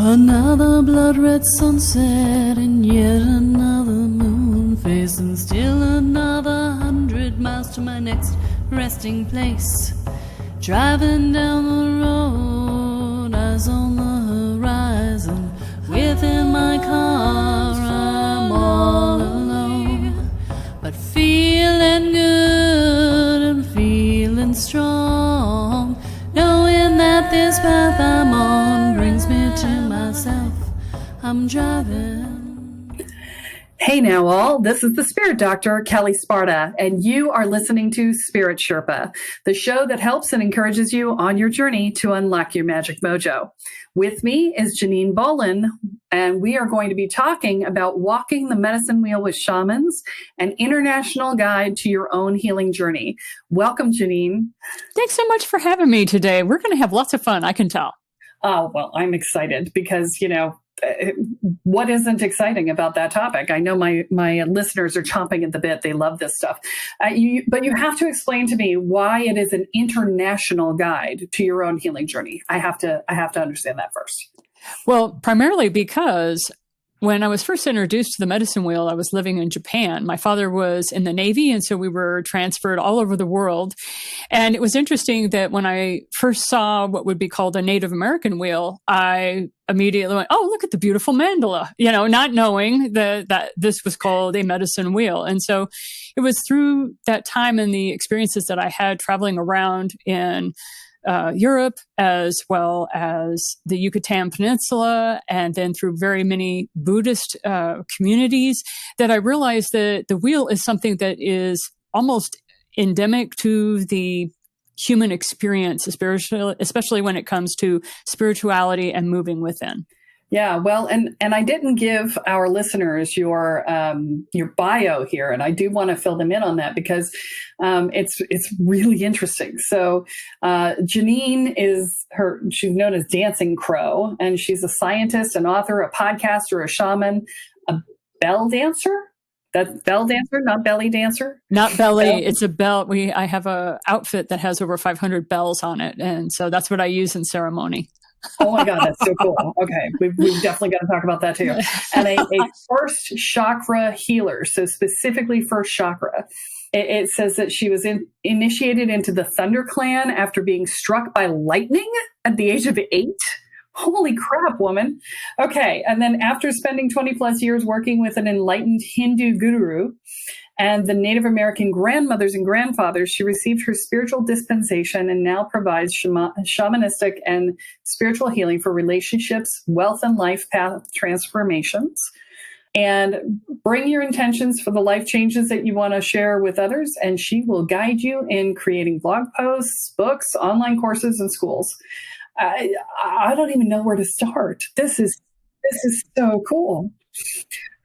Another blood-red sunset and yet another moon phase, and still another 100 miles to my next resting place. Driving down the road, eyes on the horizon. Within my car, I'm all alone, but feeling good and feeling strong, knowing that this path I'm on brings me to myself. I'm driving. Hey now all, this is the Spirit Doctor, Kelle Sparta, and you are listening to Spirit Sherpa, the show that helps and encourages you on your journey to unlock your magic mojo. With me is Janine Bolon, and we are going to be talking about walking the medicine wheel with shamans, an international guide to your own healing journey. Welcome, Janine. Thanks so much for having me today. We're going to have lots of fun, I can tell. Oh, well, I'm excited because, what isn't exciting about that topic? I know my listeners are chomping at the bit. They love this stuff. But you have to explain to me why it is an international guide to your own healing journey. I have to understand that first. Well, primarily because when I was first introduced to the medicine wheel, I was living in Japan. My father was in the Navy, and so we were transferred all over the world. And it was interesting that when I first saw what would be called a Native American wheel, I immediately went, oh, look at the beautiful mandala, not knowing that this was called a medicine wheel. And so it was through that time and the experiences that I had traveling around in Europe, as well as the Yucatan Peninsula, and then through very many Buddhist communities, that I realized that the wheel is something that is almost endemic to the human experience, especially when it comes to spirituality and moving within. Yeah, well, and I didn't give our listeners your bio here, and I do want to fill them in on that because it's really interesting. So Janine she's known as Dancing Crow, and she's a scientist, an author, a podcaster, a shaman, a bell dancer. That's bell dancer, not belly dancer. Not belly. Bell. It's a bell. I have a outfit that has over 500 bells on it, and so that's what I use in ceremony. Oh my God, that's so cool. Okay, we've definitely got to talk about that too. And a first chakra healer, so specifically first chakra. It says that she was initiated into the Thunder Clan after being struck by lightning at the age of 8. Holy crap, woman. Okay, and then after spending 20 plus years working with an enlightened Hindu guru and the Native American grandmothers and grandfathers, she received her spiritual dispensation and now provides shamanistic and spiritual healing for relationships, wealth, and life path transformations. And bring your intentions for the life changes that you want to share with others, and she will guide you in creating blog posts, books, online courses, and schools. I don't even know where to start. This is so cool.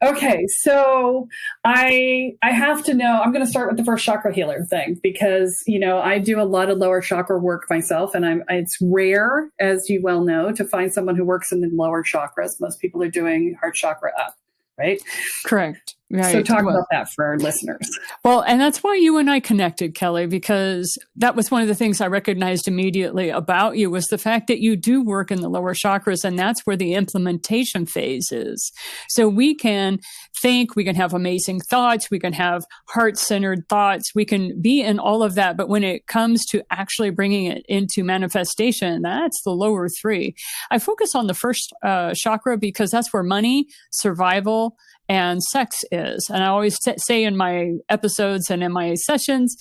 Okay, so I have to know, I'm going to start with the first chakra healer thing because, I do a lot of lower chakra work myself, and it's rare, as you well know, to find someone who works in the lower chakras. Most people are doing heart chakra up, right? Correct. Right. So talk about that for our listeners. Well, and that's why you and I connected, Kelle, because that was one of the things I recognized immediately about you was the fact that you do work in the lower chakras, and that's where the implementation phase is. So we can think, we can have amazing thoughts, we can have heart-centered thoughts, we can be in all of that. But when it comes to actually bringing it into manifestation, that's the lower 3. I focus on the first chakra because that's where money, survival, and sex is. And I always say in my episodes and in my sessions,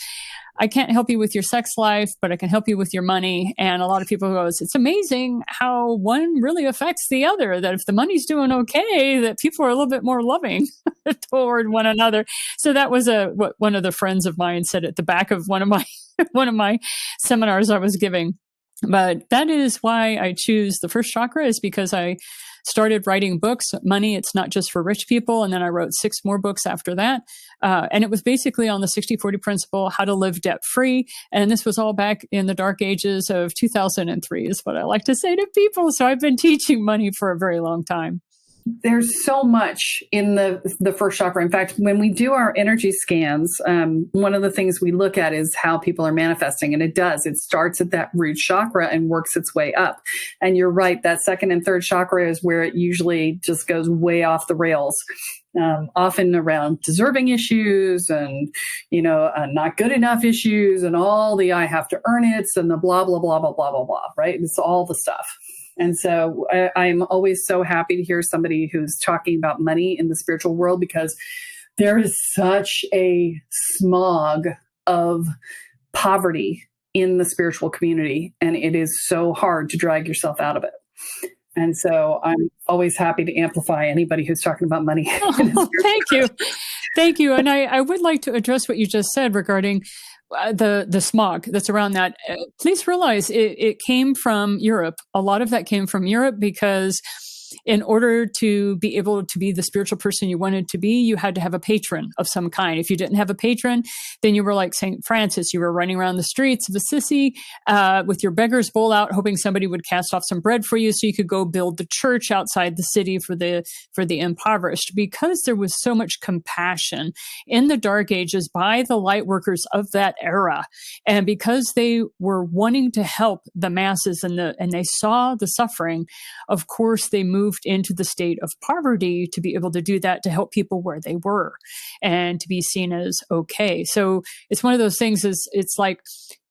I can't help you with your sex life, but I can help you with your money. And a lot of people go, it's amazing how one really affects the other, that if the money's doing okay, that people are a little bit more loving toward one another. So that was what one of the friends of mine said at the back of one of my seminars I was giving. But that is why I choose the first chakra, is because I started writing books. Money, it's not just for rich people. And then I wrote 6 more books after that. And it was basically on the 60-40 principle, how to live debt free. And this was all back in the dark ages of 2003 is what I like to say to people. So I've been teaching money for a very long time. there's so much in the first chakra. In fact, when we do our energy scans, one of the things we look at is how people are manifesting. And it does. It starts at that root chakra and works its way up. And you're right, that second and third chakra is where it usually just goes way off the rails. Often around deserving issues and, not good enough issues and all the I have to earn it and the blah, blah, blah, blah, blah, blah, blah, right? It's all the stuff. And so I'm always so happy to hear somebody who's talking about money in the spiritual world, because there is such a smog of poverty in the spiritual community, and it is so hard to drag yourself out of it. And so I'm always happy to amplify anybody who's talking about money. Oh, thank you. Thank you. And I would like to address what you just said regarding the smog that's around that. Please realize it came from Europe. A lot of that came from Europe because in order to be able to be the spiritual person you wanted to be, you had to have a patron of some kind. If you didn't have a patron, then you were like St. Francis. You were running around the streets of Assisi with your beggar's bowl out, hoping somebody would cast off some bread for you so you could go build the church outside the city for the impoverished. Because there was so much compassion in the Dark Ages by the Lightworkers of that era, and because they were wanting to help the masses and they saw the suffering, of course they moved into the state of poverty to be able to do that, to help people where they were and to be seen as okay. So it's one of those things it's like,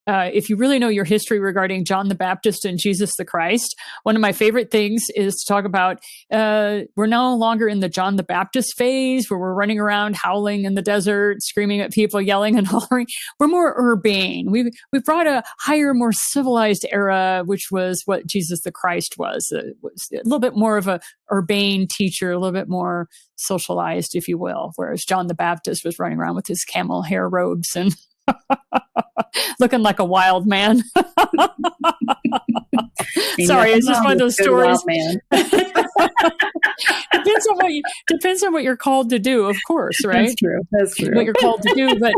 if you really know your history regarding John the Baptist and Jesus the Christ, one of my favorite things is to talk about we're no longer in the John the Baptist phase where we're running around howling in the desert, screaming at people, yelling and hollering. We're more urbane. We've brought a higher, more civilized era, which was what Jesus the Christ was. Was a little bit more of a urbane teacher, a little bit more socialized, if you will, whereas John the Baptist was running around with his camel hair robes and looking like a wild man. Sorry, it's just one of those stories. Depends on what you're called to do, of course, right? That's true. What you're called to do. But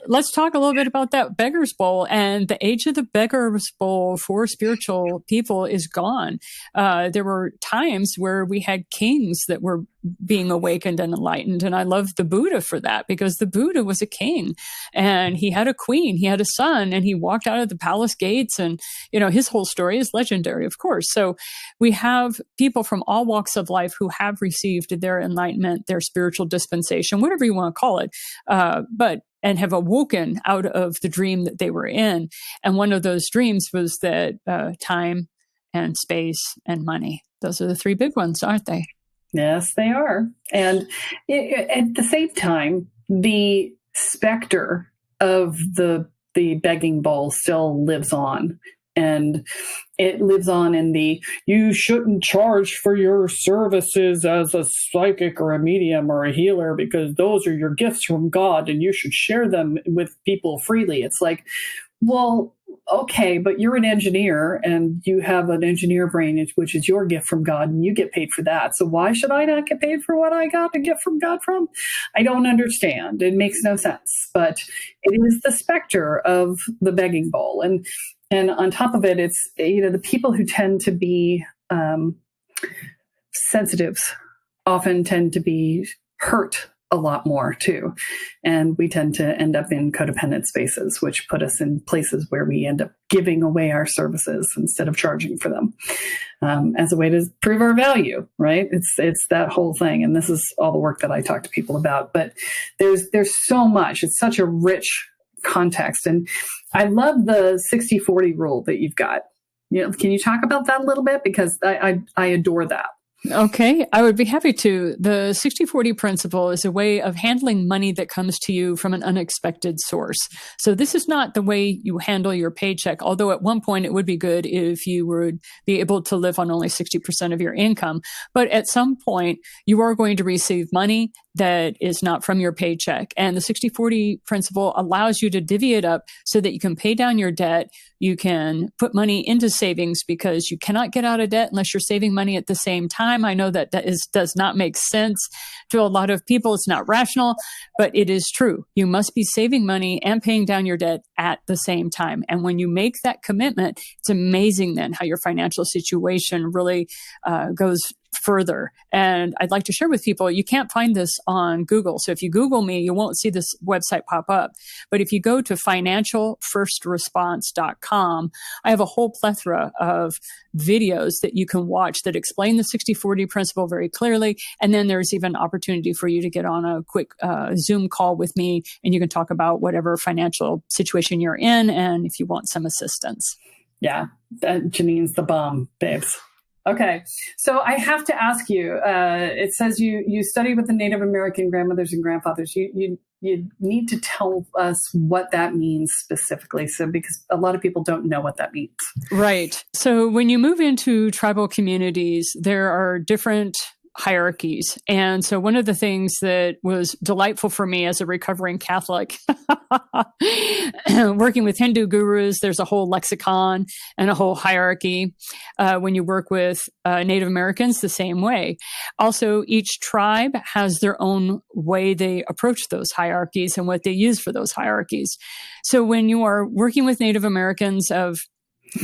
let's talk a little bit about that beggar's bowl. And the age of the beggar's bowl for spiritual people is gone. There were times where we had kings that were being awakened and enlightened. And I love the Buddha for that, because the Buddha was a king and he had a queen, he had a son, and he walked out of the palace gates. And, his whole story is legendary, of course. So we have people from all walks of life who have received their enlightenment, their spiritual dispensation, whatever you want to call it, and have awoken out of the dream that they were in. And one of those dreams was that time and space and money. Those are the three big ones, aren't they? Yes, they are. And at the same time, the specter of the begging bowl still lives on. And it lives on in you shouldn't charge for your services as a psychic or a medium or a healer, because those are your gifts from God and you should share them with people freely. It's like, well, okay, but you're an engineer and you have an engineer brain, which is your gift from God, and you get paid for that. So why should I not get paid for what I got a gift from God from? I don't understand. It makes no sense. But it is the specter of the begging bowl. And on top of it, it's, the people who tend to be sensitives often tend to be hurt a lot more too. And we tend to end up in codependent spaces, which put us in places where we end up giving away our services instead of charging for them as a way to prove our value, right? It's that whole thing. And this is all the work that I talk to people about. But there's so much. It's such a rich context. And I love the 60-40 rule that you've got. Can you talk about that a little bit? Because I adore that. Okay, I would be happy to. The 60-40 principle is a way of handling money that comes to you from an unexpected source. So this is not the way you handle your paycheck, although at one point it would be good if you would be able to live on only 60% of your income. But at some point, you are going to receive money that is not from your paycheck. And the 60-40 principle allows you to divvy it up so that you can pay down your debt. You can put money into savings, because you cannot get out of debt unless you're saving money at the same time. I know that does not make sense to a lot of people. It's not rational, but it is true. You must be saving money and paying down your debt at the same time. And when you make that commitment, it's amazing then how your financial situation really goes further. And I'd like to share with people, you can't find this on Google. So if you Google me, you won't see this website pop up. But if you go to financialfirstresponse.com, I have a whole plethora of videos that you can watch that explain the 60-40 principle very clearly. And then there's even opportunity for you to get on a quick Zoom call with me, and you can talk about whatever financial situation you're in and if you want some assistance. Yeah, Janine's the bomb, babes. Okay, so I have to ask you, it says you study with the Native American grandmothers and grandfathers. You need to tell us what that means specifically, so because a lot of people don't know what that means. Right. So when you move into tribal communities, there are different hierarchies. And so one of the things that was delightful for me as a recovering Catholic, working with Hindu gurus, there's a whole lexicon and a whole hierarchy. When you work with Native Americans, the same way. Also, each tribe has their own way they approach those hierarchies and what they use for those hierarchies. So when you are working with Native Americans of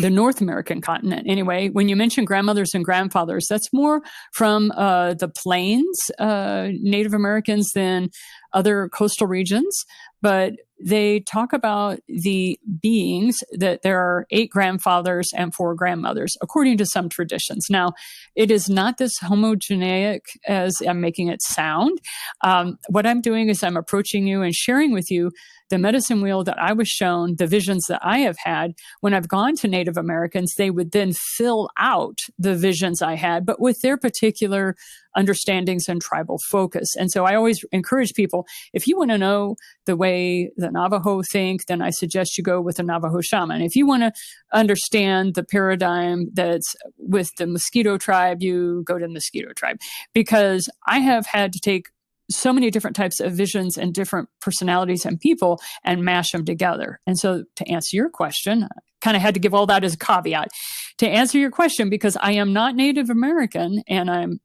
the North American continent. Anyway, when you mention grandmothers and grandfathers, that's more from the plains, Native Americans than other coastal regions. But they talk about the beings that there are 8 grandfathers and 4 grandmothers, according to some traditions. Now, it is not this homogeneic as I'm making it sound. What I'm doing is I'm approaching you and sharing with you the medicine wheel that I was shown, the visions that I have had. When I've gone to Native Americans, they would then fill out the visions I had, but with their particular understandings and tribal focus. And so I always encourage people, if you want to know the way the Navajo think, then I suggest you go with a Navajo shaman. If you want to understand the paradigm that's with the Mosquito tribe, you go to the Mosquito tribe. Because I have had to take so many different types of visions and different personalities and people and mash them together. And so to answer your question, I kind of had to give all that as a caveat. To answer your question, because I am not Native American and I'm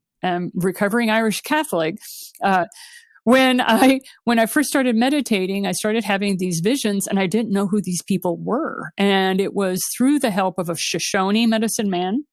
recovering Irish Catholic, when I first started meditating, I started having these visions and I didn't know who these people were. And it was through the help of a Shoshone medicine man,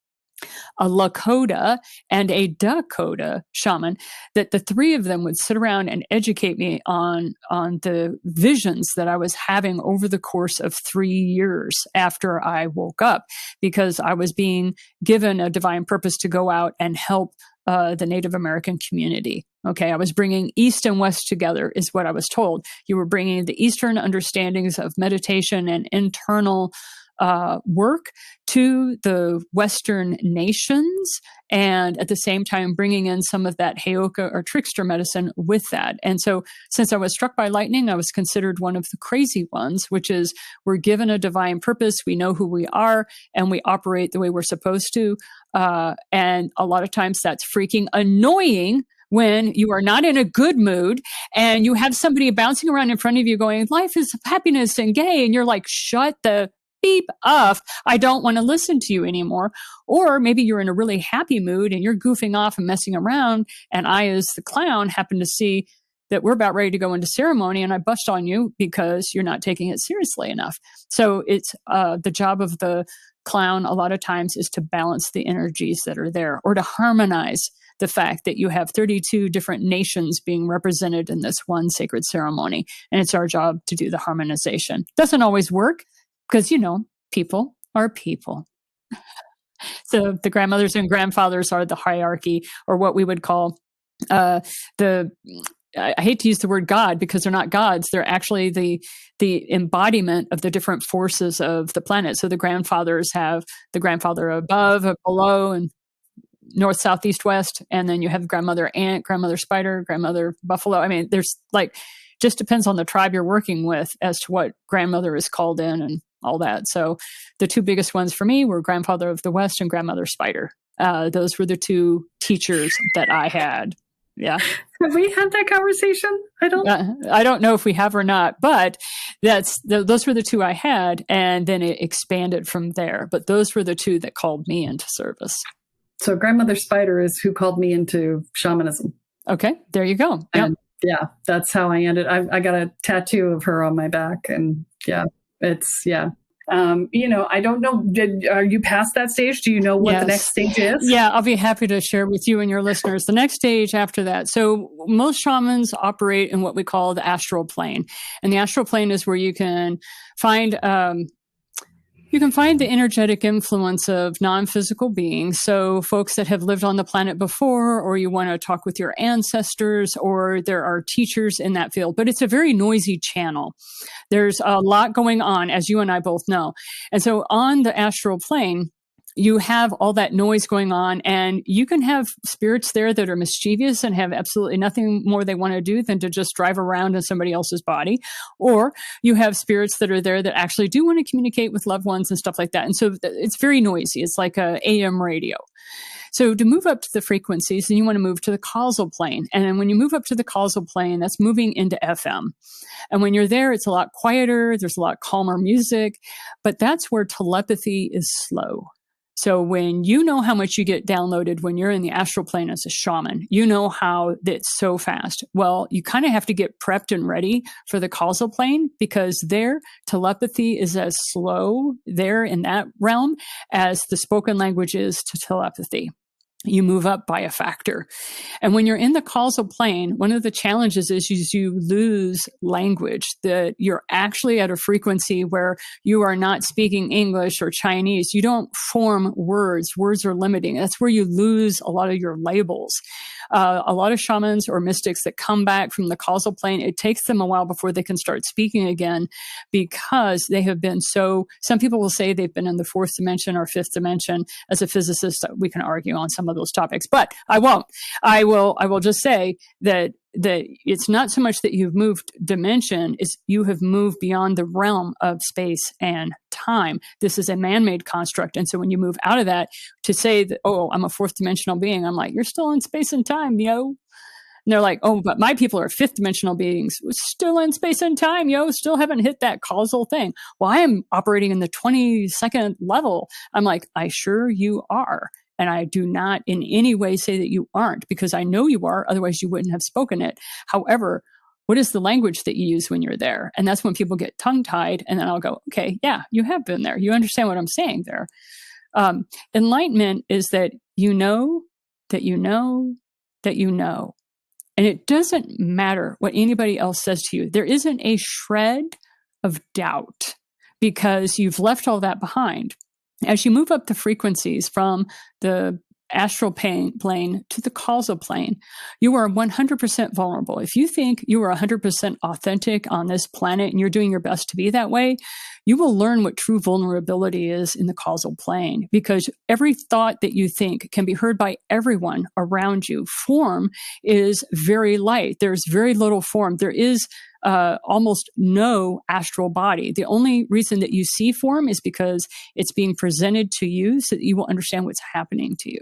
a Lakota, and a Dakota shaman, that the 3 of them would sit around and educate me on the visions that I was having over the course of 3 years after I woke up, because I was being given a divine purpose to go out and help the Native American community. Okay, I was bringing East and West together, is what I was told. You were bringing the Eastern understandings of meditation and internal work to the Western nations, and at the same time bringing in some of that Heyoka or trickster medicine with that. And so since I was struck by lightning, I was considered one of the crazy ones, which is we're given a divine purpose, we know who we are, and we operate the way we're supposed to. And a lot of times that's freaking annoying when you are not in a good mood and you have somebody bouncing around in front of you going, life is happiness and gay. And you're like, shut the beep off. I don't want to listen to you anymore. Or maybe you're in a really happy mood and you're goofing off and messing around. And I, as the clown, happen to see that we're about ready to go into ceremony and I bust on you because you're not taking it seriously enough. So it's the job of the clown a lot of times is to balance the energies that are there, or to harmonize the fact that you have 32 different nations being represented in this one sacred ceremony. And it's our job to do the harmonization. Doesn't always work because, people are people. So the grandmothers and grandfathers are the hierarchy, or what we would call I hate to use the word God because they're not gods. They're actually the embodiment of the different forces of the planet. So the grandfathers have the grandfather above, below, and north, south, east, west. And then you have grandmother ant, grandmother spider, grandmother buffalo. I mean, there's just depends on the tribe you're working with as to what grandmother is called in and all that. So the 2 biggest ones for me were grandfather of the West and grandmother spider. Those were the 2 teachers that I had. Yeah. Have we had that conversation? I don't know if we have or not, but those were the 2 I had, and then it expanded from there. But those were the 2 that called me into service. So grandmother spider is who called me into shamanism. Okay, there you go. Yep. And yeah, that's how I ended. I got a tattoo of her on my back, and yeah, I don't know. Are you past that stage? Do you know what the next stage is? Yeah, I'll be happy to share with you and your listeners the next stage after that. So most shamans operate in what we call the astral plane. And the astral plane is where you can find the energetic influence of non-physical beings. So folks that have lived on the planet before, or you want to talk with your ancestors, or there are teachers in that field. But it's a very noisy channel. There's a lot going on, as you and I both know. And so on the astral plane, you have all that noise going on, and you can have spirits there that are mischievous and have absolutely nothing more they want to do than to just drive around in somebody else's body. Or you have spirits that are there that actually do want to communicate with loved ones and stuff like that. And so it's very noisy. It's like a AM radio. So to move up to the frequencies, then you want to move to the causal plane. And then when you move up to the causal plane, that's moving into FM. And when you're there, it's a lot quieter. There's a lot calmer music, but that's where telepathy is slow. So when you know how much you get downloaded when you're in the astral plane as a shaman, you know how it's so fast. Well, you kind of have to get prepped and ready for the causal plane, because their telepathy is as slow there in that realm as the spoken language is to telepathy. You move up by a factor. And when you're in the causal plane, one of the challenges is you lose language, that you're actually at a frequency where you are not speaking English or Chinese. You don't form words. Words are limiting. That's where you lose a lot of your labels. A lot of shamans or mystics that come back from the causal plane, it takes them a while before they can start speaking again, because they have been some people will say they've been in the fourth dimension or fifth dimension. As a physicist, we can argue on some of those topics, but I won't. I will just say that it's not so much that you've moved dimension, is you have moved beyond the realm of space and time. This is a man-made construct. And so when you move out of that, to say that, oh, I'm a fourth dimensional being, I'm like, you're still in space and time, yo. And they're like, oh, but my people are fifth dimensional beings, still in space and time, yo, still haven't hit that causal thing. Well, I am operating in the 22nd level. I'm like, I sure you are. And I do not in any way say that you aren't, because I know you are. Otherwise, you wouldn't have spoken it. However, what is the language that you use when you're there? And that's when people get tongue-tied. And then I'll go, okay, yeah, you have been there. You understand what I'm saying there. Enlightenment is that you know that you know that you know. And it doesn't matter what anybody else says to you. There isn't a shred of doubt, because you've left all that behind. As you move up the frequencies from the astral plane to the causal plane, you are 100% vulnerable. If you think you are 100% authentic on this planet and you're doing your best to be that way, you will learn what true vulnerability is in the causal plane, because every thought that you think can be heard by everyone around you. Form is very light. There's very little form. There is almost no astral body. The only reason that you see form is because it's being presented to you so that you will understand what's happening to you.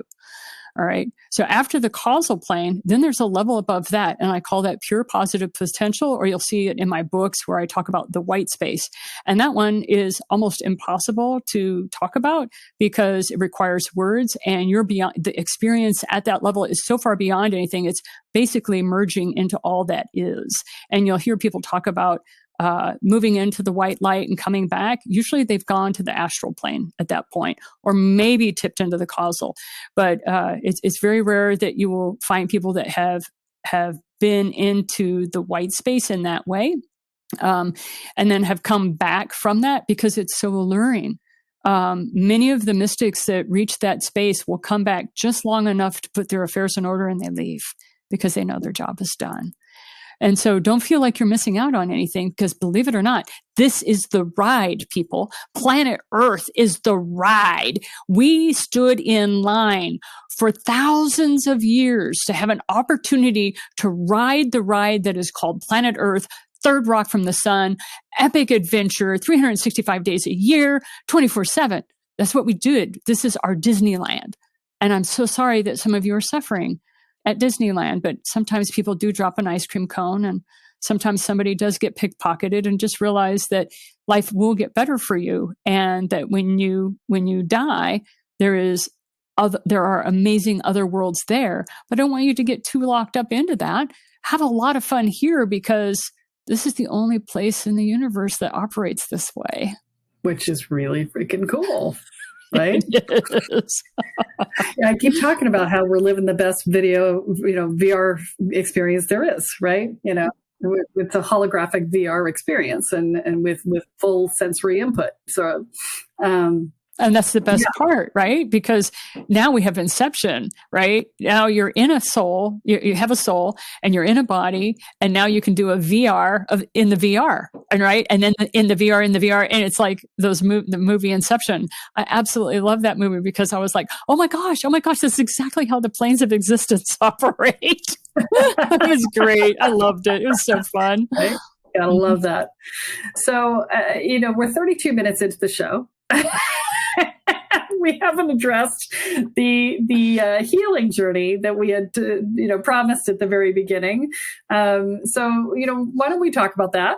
All right. So after the causal plane, then there's a level above that. And I call that pure positive potential, or you'll see it in my books where I talk about the white space. And that one is almost impossible to talk about because it requires words, and you're beyond the experience at that level is so far beyond anything. It's basically merging into all that is. And you'll hear people talk about moving into the white light and coming back. Usually they've gone to the astral plane at that point, or maybe tipped into the causal. But it's very rare that you will find people that have been into the white space in that way, and then have come back from that because it's so alluring. Many of the mystics that reach that space will come back just long enough to put their affairs in order, and they leave because they know their job is done. And so don't feel like you're missing out on anything, because believe it or not, this is the ride, people. Planet Earth is the ride. We stood in line for thousands of years to have an opportunity to ride the ride that is called Planet Earth, third rock from the sun, epic adventure, 365 days a year, 24/7. That's what we did. This is our Disneyland. And I'm so sorry that some of you are suffering at Disneyland, but sometimes people do drop an ice cream cone, and sometimes somebody does get pickpocketed, and just realize that life will get better for you, and that when you die, there are amazing other worlds there. But I don't want you to get too locked up into that. Have a lot of fun here, because this is the only place in the universe that operates this way. which is really freaking cool. Right? Yes. I keep talking about how we're living the best video, VR experience there is, right? It's a holographic VR experience and with full sensory input. So, and that's the best part, right? Because now we have inception, right? Now you're in a soul, you have a soul and you're in a body, and now you can do a VR in the VR, and right? And then in the VR, and it's like the movie Inception. I absolutely love that movie because I was like, oh my gosh, this is exactly how the planes of existence operate. It was great. I loved it. It was so fun. Right? Gotta love that. So, we're 32 minutes into the show. We haven't addressed the healing journey that we had promised at the very beginning. So why don't we talk about that?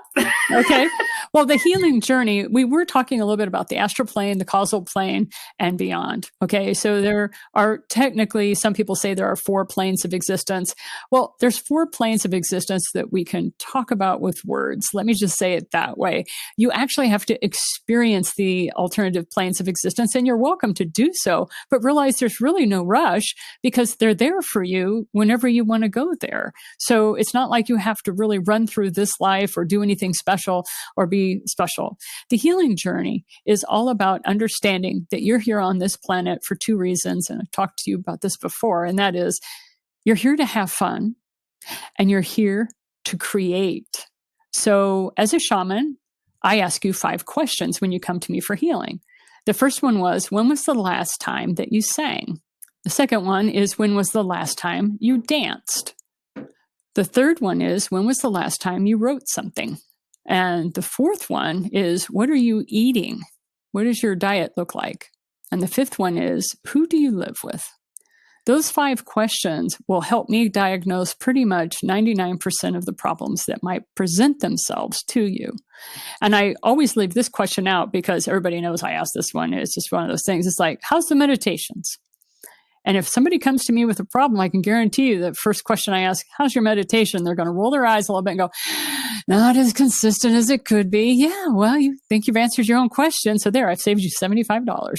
Okay. Well, the healing journey, we were talking a little bit about the astral plane, the causal plane, and beyond. Okay. So there are technically, some people say there are 4 planes of existence. Well, there's 4 planes of existence that we can talk about with words. Let me just say it that way. You actually have to experience the alternative planes of existence, and you're welcome to do so, but realize there's really no rush because they're there for you whenever you want to go there. So it's not like you have to really run through this life or do anything special or be special. The healing journey is all about understanding that you're here on this planet for 2 reasons. And I've talked to you about this before, and that is you're here to have fun and you're here to create. So as a shaman, I ask you 5 questions when you come to me for healing. The first one was, when was the last time that you sang? The second one is, when was the last time you danced? The third one is, when was the last time you wrote something? And the fourth one is, what are you eating? What does your diet look like? And the fifth one is, who do you live with? Those 5 questions will help me diagnose pretty much 99% of the problems that might present themselves to you. And I always leave this question out because everybody knows I ask this one. It's just one of those things. It's like, how's the meditations? And if somebody comes to me with a problem, I can guarantee you that first question I ask, how's your meditation? They're going to roll their eyes a little bit and go, not as consistent as it could be. Yeah, well, you think you've answered your own question. So there, I've saved you $75.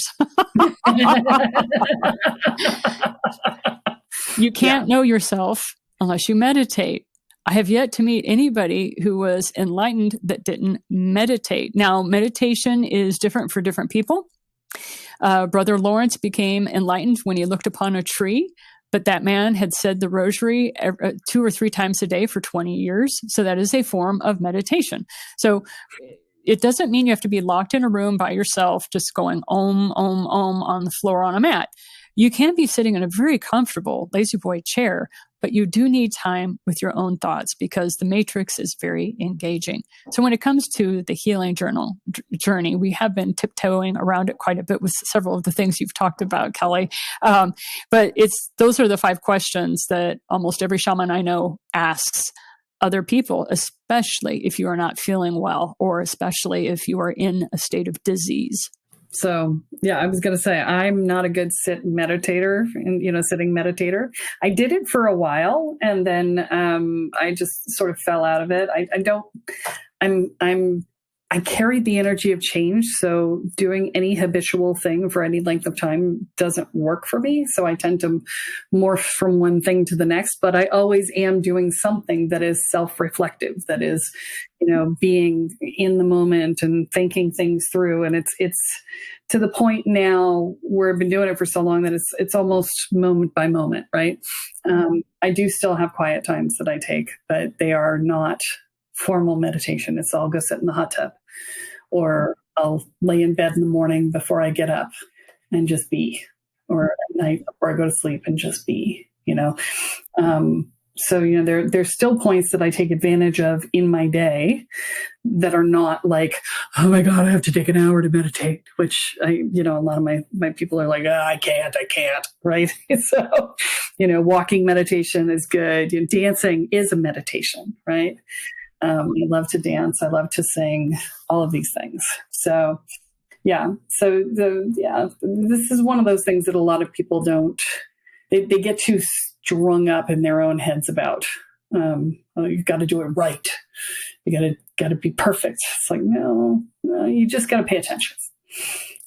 You can't know yourself unless you meditate. I have yet to meet anybody who was enlightened that didn't meditate. Now, meditation is different for different people. Brother Lawrence became enlightened when he looked upon a tree, but that man had said the rosary 2 or 3 times a day for 20 years. So that is a form of meditation. So it doesn't mean you have to be locked in a room by yourself, just going om, om, om on the floor on a mat. You can be sitting in a very comfortable lazy boy chair, but you do need time with your own thoughts because the matrix is very engaging. So when it comes to the healing journey, we have been tiptoeing around it quite a bit with several of the things you've talked about, Kelle. But those are the 5 questions that almost every shaman I know asks other people, especially if you are not feeling well, or especially if you are in a state of disease. So, yeah, I was going to say, I'm not a good sitting meditator. I did it for a while, and then I just sort of fell out of it. I carried the energy of change, so doing any habitual thing for any length of time doesn't work for me. So I tend to morph from one thing to the next, but I always am doing something that is self-reflective, that is, being in the moment and thinking things through. And it's to the point now where I've been doing it for so long that it's almost moment by moment, right? I do still have quiet times that I take, but they are not formal meditation. It's I'll go sit in the hot tub, or I'll lay in bed in the morning before I get up and just be, or at night before I go to sleep and just be, So, there's still points that I take advantage of in my day that are not like, oh my God, I have to take an hour to meditate, which a lot of my people are like, I can't, right? So, walking meditation is good. Dancing is a meditation, right? I love to dance. I love to sing, all of these things. So, yeah. So this is one of those things that a lot of people they get too strung up in their own heads about. You've got to do it right. You got to got to be perfect. It's like, no, you just got to pay attention.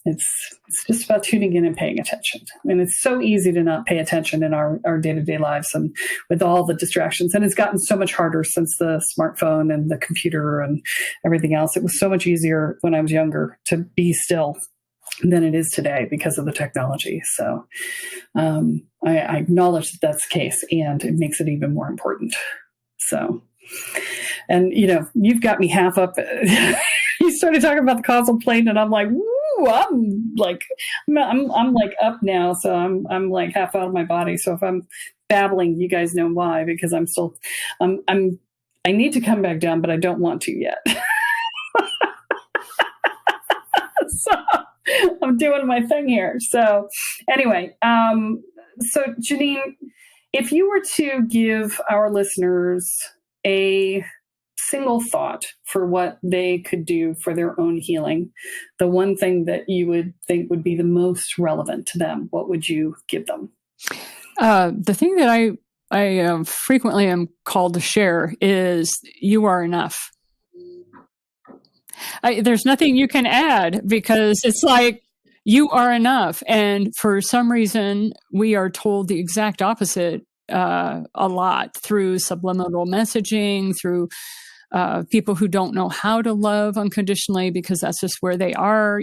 It's just about tuning in and paying attention. And it's so easy to not pay attention in our day-to-day lives and with all the distractions. And it's gotten so much harder since the smartphone and the computer and everything else. It was so much easier when I was younger to be still than it is today because of the technology. So I acknowledge that that's the case, and it makes it even more important. So, and you've got me half up. You started talking about the causal plane, and I'm like, woo, I'm like up now. So I'm like half out of my body. So if I'm babbling, you guys know why, because I need to come back down, but I don't want to yet. So I'm doing my thing here. So anyway, so Janine, if you were to give our listeners a single thought for what they could do for their own healing, the one thing that you would think would be the most relevant to them, what would you give them? The thing that I frequently am called to share is you are enough. There's nothing you can add, because it's like you are enough. And for some reason, we are told the exact opposite a lot through subliminal messaging, through people who don't know how to love unconditionally because that's just where they are.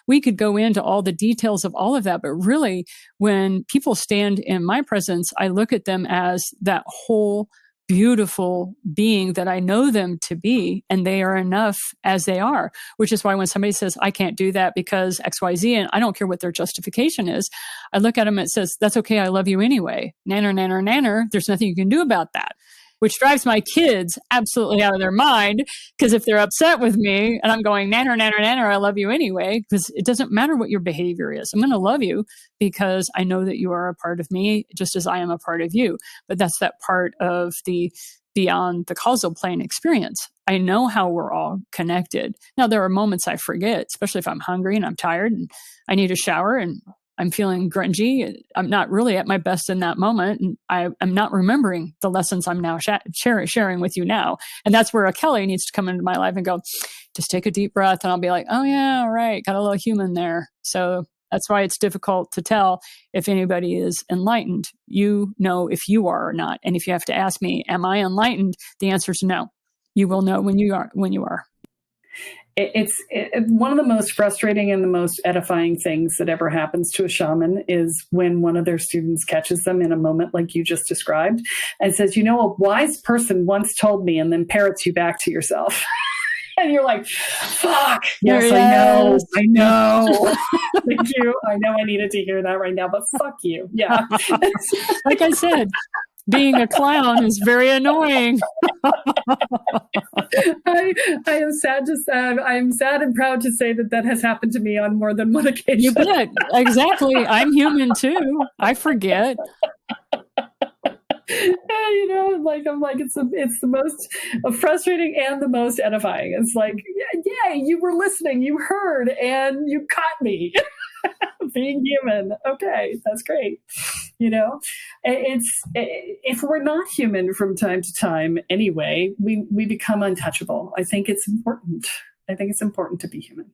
We could go into all the details of all of that, but really when people stand in my presence, I look at them as that whole beautiful being that I know them to be, and they are enough as they are, which is why when somebody says, I can't do that because XYZ, and I don't care what their justification is, I look at them and it says, that's okay. I love you anyway. Nanner, nanner, nanner. There's nothing you can do about that. Which drives my kids absolutely out of their mind, because if they're upset with me and I'm going, nanner, nanner, nanner, I love you anyway, because it doesn't matter what your behavior is. I'm going to love you because I know that you are a part of me, just as I am a part of you. But that's that part of the beyond the causal plane experience. I know how we're all connected. Now, there are moments I forget, especially if I'm hungry and I'm tired and I need a shower and I'm feeling grungy. I'm not really at my best in that moment. And I'm not remembering the lessons I'm now sharing with you now. And that's where a Kelle needs to come into my life and go, just take a deep breath. And I'll be like, oh yeah, all right. Got a little human there. So that's why it's difficult to tell if anybody is enlightened. You know if you are or not. And if you have to ask me, am I enlightened? The answer is no. You will know when you are. It's one of the most frustrating and the most edifying things that ever happens to a shaman is when one of their students catches them in a moment like you just described and says, a wise person once told me, and then parrots you back to yourself. And you're like, fuck. Yes, I know. Thank you. I know I needed to hear that right now, but fuck you. Yeah. Like I said, being a clown is very annoying. I am sad and proud to say that has happened to me on more than one occasion. You bet. Exactly. I'm human too. I forget. I'm like, it's the most frustrating and the most edifying. It's like, yeah, you were listening, you heard, and you caught me. Being human. Okay, that's great. If we're not human from time to time anyway, we become untouchable. I think it's important. To be human.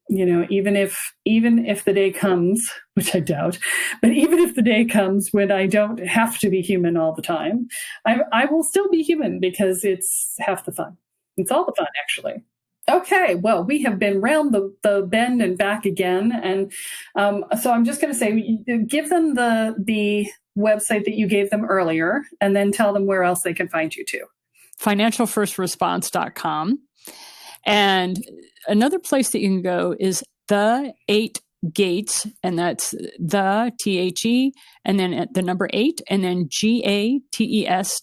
Even if the day comes, which I doubt, but even if the day comes when I don't have to be human all the time, I will still be human because it's half the fun. It's all the fun, actually. Okay, well, we have been round the bend and back again. And so I'm just going to say, give them the website that you gave them earlier, and then tell them where else they can find you too. financialfirstresponse.com. And another place that you can go is the 8 Gates, and that's the THE, and then the number 8, and then GATES.com.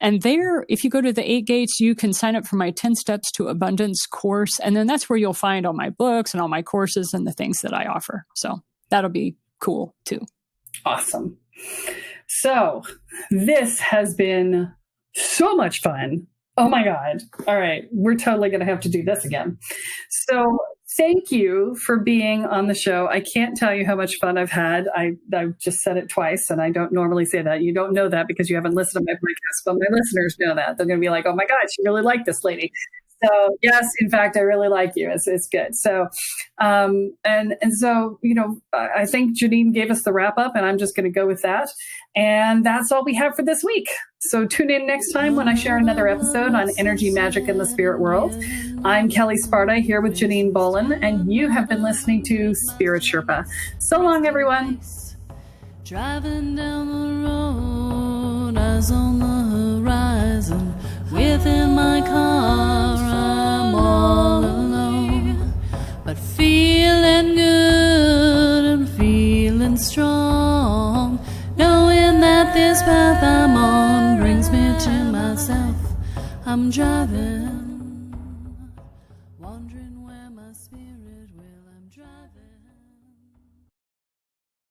And there, if you go to the 8 Gates, you can sign up for my 10 Steps to Abundance course. And then that's where you'll find all my books and all my courses and the things that I offer. So that'll be cool too. Awesome. So this has been so much fun. Oh my God. All right. We're totally going to have to do this again. So thank you for being on the show. I can't tell you how much fun I've had. I've just said it twice, and I don't normally say that. You don't know that because you haven't listened to my podcast, but my listeners know that. They're going to be like, oh my God, she really liked this lady. So yes, in fact, I really like you. It's good. So, and so, I think Janine gave us the wrap up, and I'm just going to go with that. And that's all we have for this week. So tune in next time when I share another episode on energy, magic, and the spirit world. I'm Kelle Sparta here with Janine Bolon, and you have been listening to Spirit Sherpa. So long, everyone. Driving down the road, eyes on the horizon. Within my car, I'm all alone, but feeling good and feeling strong, knowing that this path I'm on brings me to myself. I'm driving, wondering where my spirit will. I'm driving.